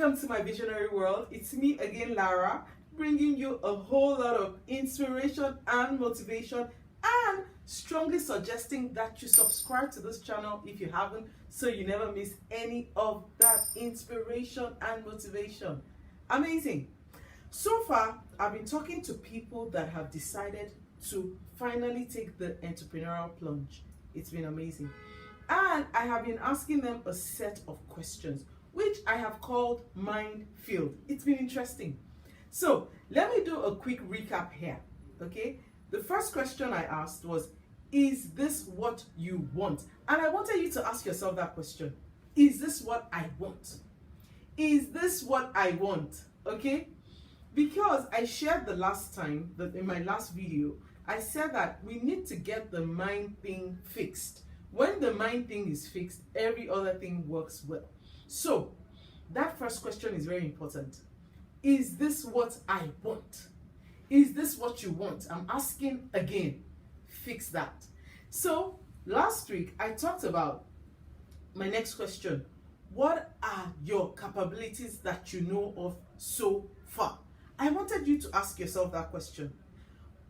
Welcome to my visionary world. It's me again, Lara, bringing you a whole lot of inspiration and motivation, and strongly suggesting that you subscribe to this channel if you haven't, so you never miss any of that inspiration and motivation. Amazing. So far, I've been talking to people that have decided to finally take the entrepreneurial plunge. It's been amazing. And I have been asking them a set of questions, which I have called Minefield. It's been interesting. So let me do a quick recap here, okay? The first question I asked was, is this what you want? And I wanted you to ask yourself that question. Is this what I want? Is this what I want? Okay? Because I shared the last time, that in my last video, I said that we need to get the mind thing fixed. When the mind thing is fixed, every other thing works well. So, that first question is very important. Is this what I want? Is this what you want? I'm asking again. Fix that. So, last week, I talked about my next question. What are your capabilities that you know of so far? I wanted you to ask yourself that question.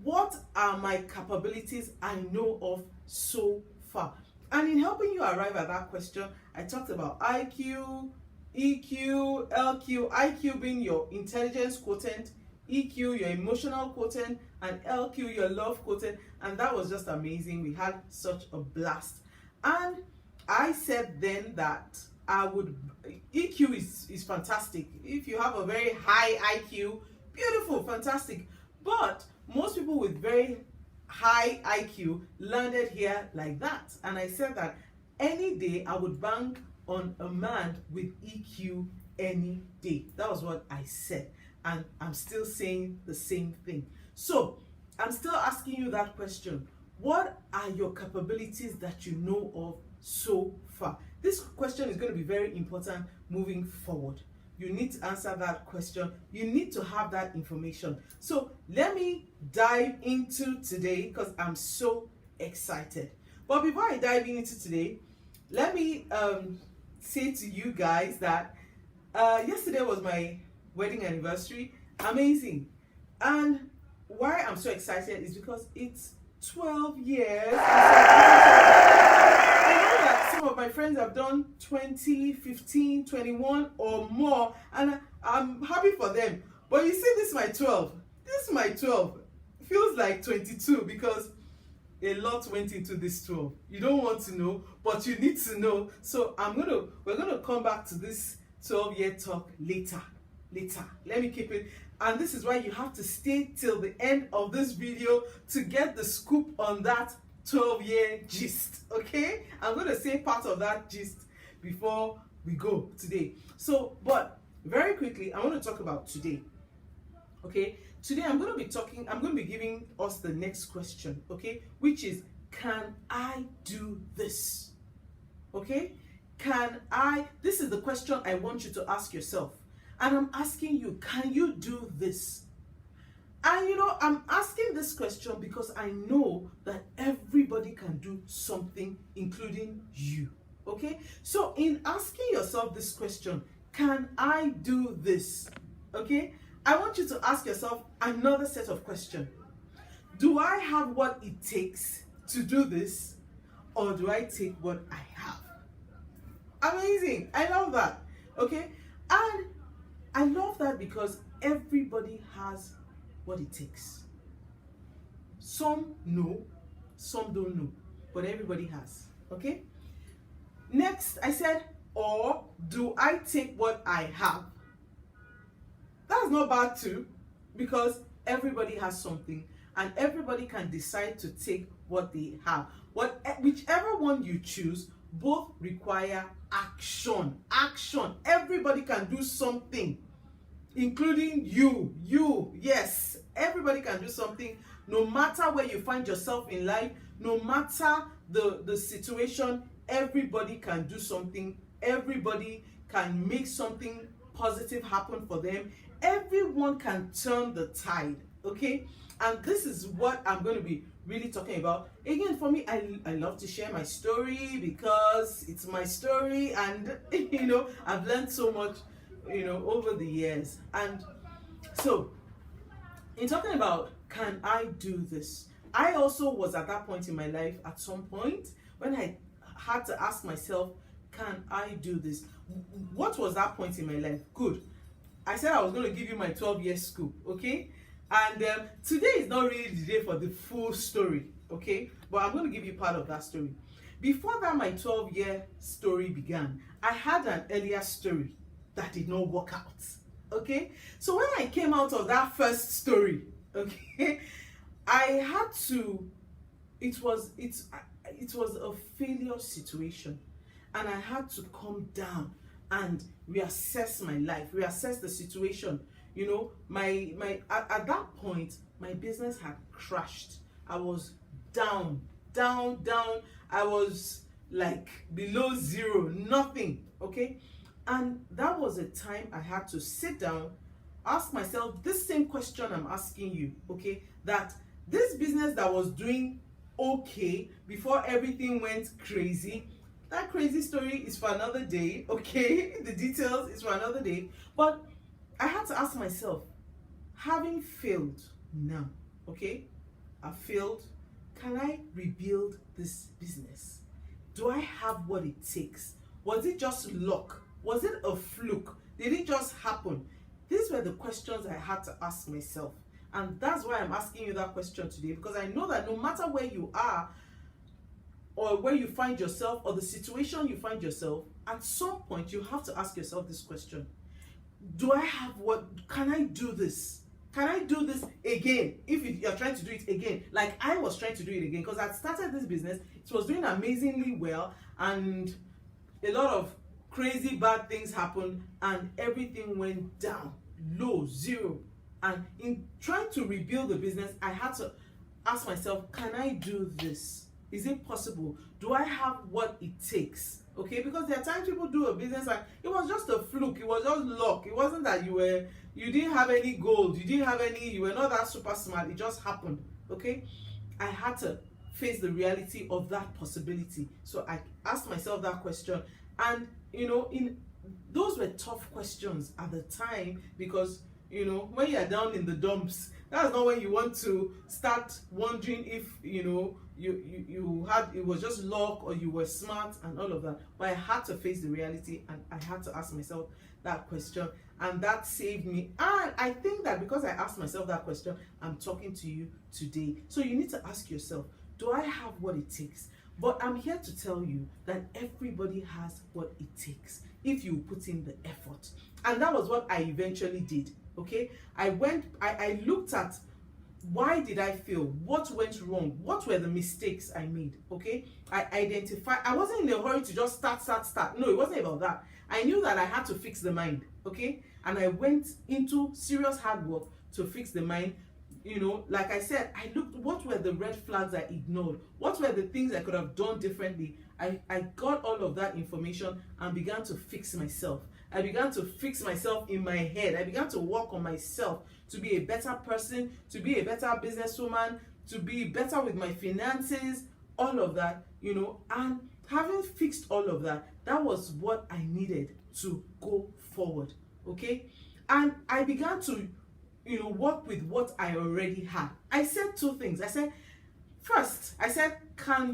What are my capabilities I know of so far? And in helping you arrive at that question, I talked about IQ, EQ, LQ, IQ being your intelligence quotient, EQ your emotional quotient, and LQ your love quotient. And that was just amazing. We had such a blast. And I said then that EQ is fantastic. If you have a very high IQ, beautiful, fantastic. But most people with very high IQ landed here like that. And I said that any day I would bank on a man with EQ any day. That was what I said. And I'm still saying the same thing. So I'm still asking you that question. What are your capabilities that you know of so far? This question is going to be very important moving forward. You need to answer that question. You need to have that information. So let me dive into today because I'm so excited. But before I dive into today, let me say to you guys that yesterday was my wedding anniversary. Amazing. And why I'm so excited is because it's 12 years. I know that some of my friends have done 20, 15, 21 or more, and I'm happy for them. But you see, this is my 12. This is my 12. It feels like 22 because a lot went into this 12. You don't want to know, but you need to know. So we're gonna come back to this 12-year talk later. Let me keep it. And this is why you have to stay till the end of this video to get the scoop on that 12-year gist, okay? I'm going to say part of that gist before we go today. So, but very quickly, I want to talk about today, okay? Today, I'm going to be giving us the next question, okay? Which is, can I do this? Okay? This is the question I want you to ask yourself. And I'm asking you, can you do this? And you know, I'm asking this question because I know that everybody can do something, including you. Okay? So in asking yourself this question, can I do this? Okay? I want you to ask yourself another set of questions. Do I have what it takes to do this? Or do I take what I have? Amazing. I love that. Okay? And I love that because everybody has what it takes. Some know, some don't know, but everybody has. Okay? Next, I said, or do I take what I have? That's not bad too, because everybody has something and everybody can decide to take what they have. Whichever one you choose, both require action. Everybody can do something, including you. Yes, everybody can do something. No matter where you find yourself in life, no matter the situation, everybody can do something. Everybody can make something positive happen for them. Everyone can turn the tide, okay? And this is what I'm going to be really talking about. Again, for me, I love to share my story because it's my story, and you know, I've learned so much over the years. And so, in talking about, can I do this? I also was at that point in my life at some point when I had to ask myself, can I do this? What was that point in my life? Good. I said I was going to give you my 12-year scoop, okay? And today is not really the day for the full story, okay? But I'm going to give you part of that story. Before that, my 12-year story began, I had an earlier story that did not work out, okay? So when I came out of that first story, okay, I had to, it was a failure situation, and I had to come down and reassess my life, reassess the situation. At that point, my business had crashed. I was down. I was like below zero, nothing, okay? And that was a time I had to sit down, ask myself this same question I'm asking you, okay? That this business that was doing okay before everything went crazy, that crazy story is for another day, okay? The details is for another day. But I had to ask myself, having failed now, okay? I failed. Can I rebuild this business? Do I have what it takes? Was it just luck? Was it a fluke? Did it just happen? These were the questions I had to ask myself. And that's why I'm asking you that question today, because I know that no matter where you are, or where you find yourself, or the situation you find yourself, at some point you have to ask yourself this question. Do I have what? Can I do this? Can I do this again? If you're trying to do it again, like I was trying to do it again, because I started this business, it was doing amazingly well, and a lot of crazy bad things happened, and everything went down, low, zero. And in trying to rebuild the business, I had to ask myself, can I do this? Is it possible? Do I have what it takes? Okay, because there are times people do a business and it was just a fluke, it was just luck. It wasn't that you didn't have any gold, you were not that super smart, it just happened. Okay, I had to face the reality of that possibility. So I asked myself that question, and those were tough questions at the time, because when you are down in the dumps, that's not when you want to start wondering if it was just luck or you were smart and all of that. But I had to face the reality, and I had to ask myself that question, and that saved me. And I think that because I asked myself that question, I'm talking to you today. So you need to ask yourself, do I have what it takes? But I'm here to tell you that everybody has what it takes if you put in the effort. And that was what I eventually did. Okay, I looked at, why did I fail? What went wrong? What were the mistakes I made? Okay, I identified. I wasn't in a hurry to just start. No, it wasn't about that. I knew that I had to fix the mind. Okay, and I went into serious hard work to fix the mind. Like I said, I looked, what were the red flags I ignored? What were the things I could have done differently? I got all of that information and began to fix myself. I began to fix myself in my head. I began to work on myself to be a better person, to be a better businesswoman, to be better with my finances, all of that, and having fixed all of that, that was what I needed to go forward, okay? And I began to, work with what I already had. I said two things. I said, first,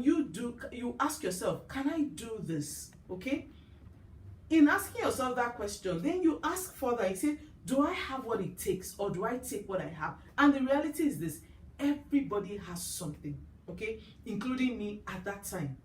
you ask yourself, can I do this, okay? In asking yourself that question, then you ask further. You say, do I have what it takes, or do I take what I have? And the reality is this: everybody has something, okay, including me at that time.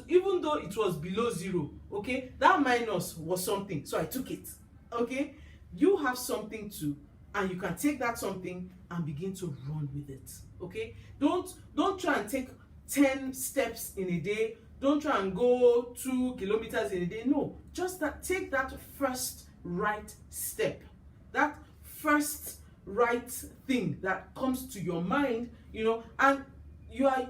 Even though it was below zero, okay, that minus was something, so I took it. Okay, you have something too, and you can take that something and begin to run with it. Okay, don't try and take 10 steps in a day. Don't try and go 2 kilometers in a day. No, just take that first right step, that first right thing that comes to your mind, and you are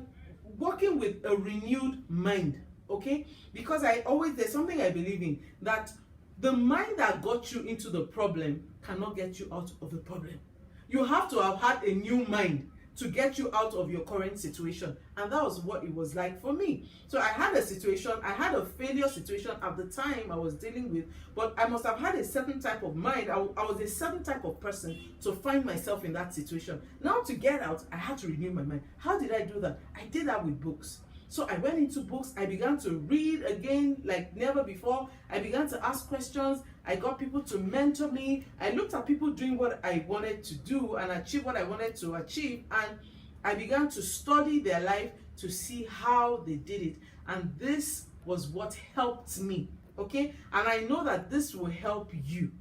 working with a renewed mind, okay? Because there's something I believe in, that the mind that got you into the problem cannot get you out of the problem. You have to have had a new mind to get you out of your current situation. And that was what it was like for me. So I had a situation, I had a failure situation at the time I was dealing with, but I must have had a certain type of mind. I was a certain type of person to find myself in that situation. Now to get out, I had to renew my mind. How did I do that? I did that with books. So I went into books, I began to read again like never before. I began to ask questions. I got people to mentor me. I looked at people doing what I wanted to do and achieve what I wanted to achieve. And I began to study their life to see how they did it. And this was what helped me, okay? And I know that this will help you.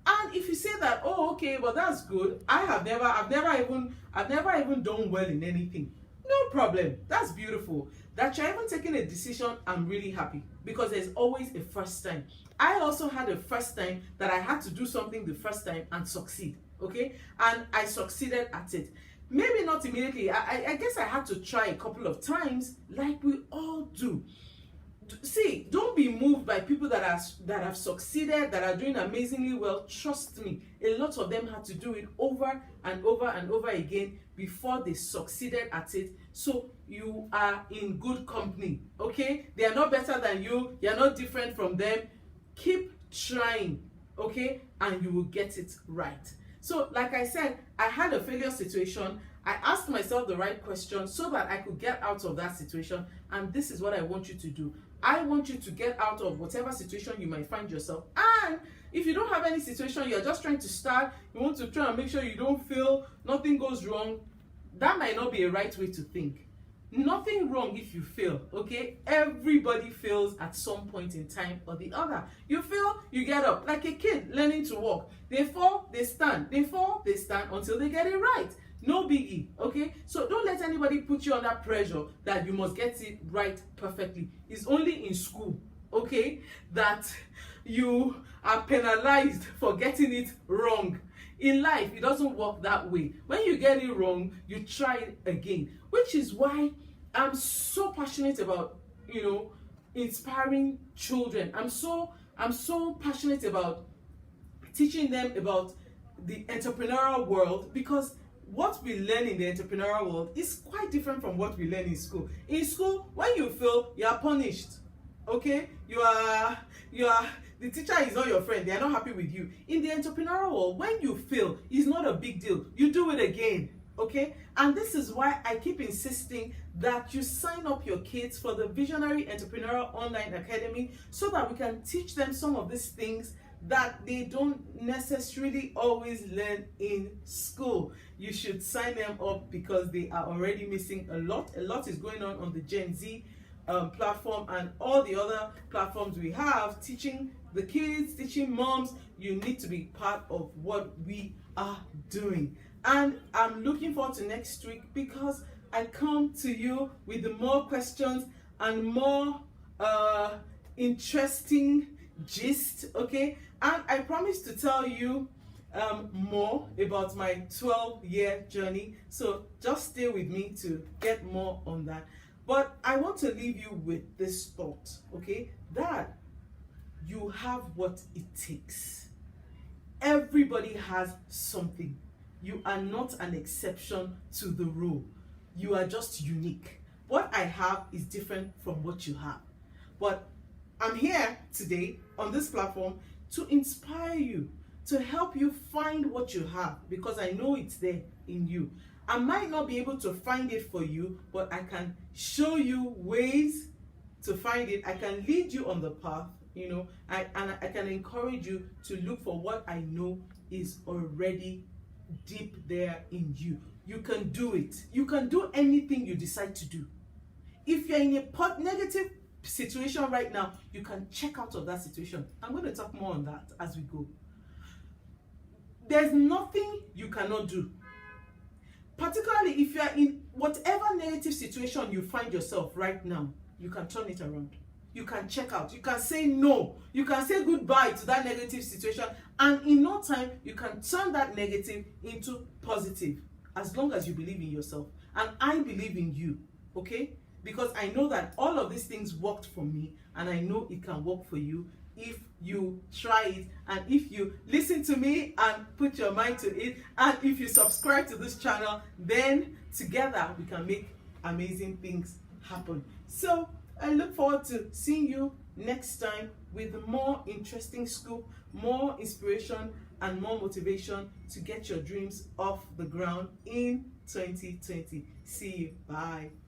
And if you say that, oh, okay, well, that's good. I've never even done well in anything. No problem. That's beautiful. That you're even taking a decision, I'm really happy, because there's always a first time. I also had a first time that I had to do something the first time and succeed, okay? And I succeeded at it. Maybe not immediately. I guess I had to try a couple of times, like we all do. See, don't be moved by people that have succeeded, that are doing amazingly well. Trust me, a lot of them had to do it over and over and over again before they succeeded at it. So you are in good company, okay? They are not better than you. You're not different from them. Keep trying, okay? And you will get it right. So like I said, I had a failure situation. I asked myself the right question so that I could get out of that situation. And this is what I want you to do. I want you to get out of whatever situation you might find yourself. And if you don't have any situation, you're just trying to start, you want to try and make sure you don't fail, nothing goes wrong, that might not be a right way to think. Nothing wrong if you fail, okay? Everybody fails at some point in time or the other. You fail, you get up. Like a kid learning to walk. They fall, they stand. They fall, they stand until they get it right. No biggie, okay? So don't let anybody put you under pressure that you must get it right perfectly. It's only in school, okay, that you are penalized for getting it wrong. In life, it doesn't work that way. When you get it wrong, you try it again, which is why I'm so passionate about, inspiring children. I'm so passionate about teaching them about the entrepreneurial world, because what we learn in the entrepreneurial world is quite different from what we learn in school. In school, when you fail, you are punished. Okay? You are the teacher is not your friend. They are not happy with you. In the entrepreneurial world, when you fail, it's not a big deal. You do it again. Okay? And this is why I keep insisting that you sign up your kids for the Visionary Entrepreneurial Online Academy, so that we can teach them some of these things that they don't necessarily always learn in school. You should sign them up because they are already missing a lot. A lot is going on the Gen Z platform and all the other platforms we have, teaching the kids, teaching moms. You need to be part of what we are doing. And I'm looking forward to next week, because I come to you with more questions and more interesting gist, okay? And I promise to tell you more about my 12-year journey. So just stay with me to get more on that. But I want to leave you with this thought, okay? That you have what it takes. Everybody has something. You are not an exception to the rule. You are just unique. What I have is different from what you have. But I'm here today on this platform to inspire you, to help you find what you have, because I know it's there in you. I might not be able to find it for you, but I can show you ways to find it. I can lead you on the path, and I can encourage you to look for what I know is already deep there in you. You can do it. You can do anything you decide to do. If you're in a negative situation right now, you can check out of that situation. I'm going to talk more on that as we go. There's nothing you cannot do. Particularly if you're in whatever negative situation you find yourself right now, you can turn it around. You can check out. You can say no. You can say goodbye to that negative situation. And in no time, you can turn that negative into positive, as long as you believe in yourself. And I believe in you, okay? Because I know that all of these things worked for me, and I know it can work for you if you try it, and if you listen to me and put your mind to it, and if you subscribe to this channel, then together we can make amazing things happen. So I look forward to seeing you next time with more interesting scoop, more inspiration, and more motivation to get your dreams off the ground in 2020. See you. Bye.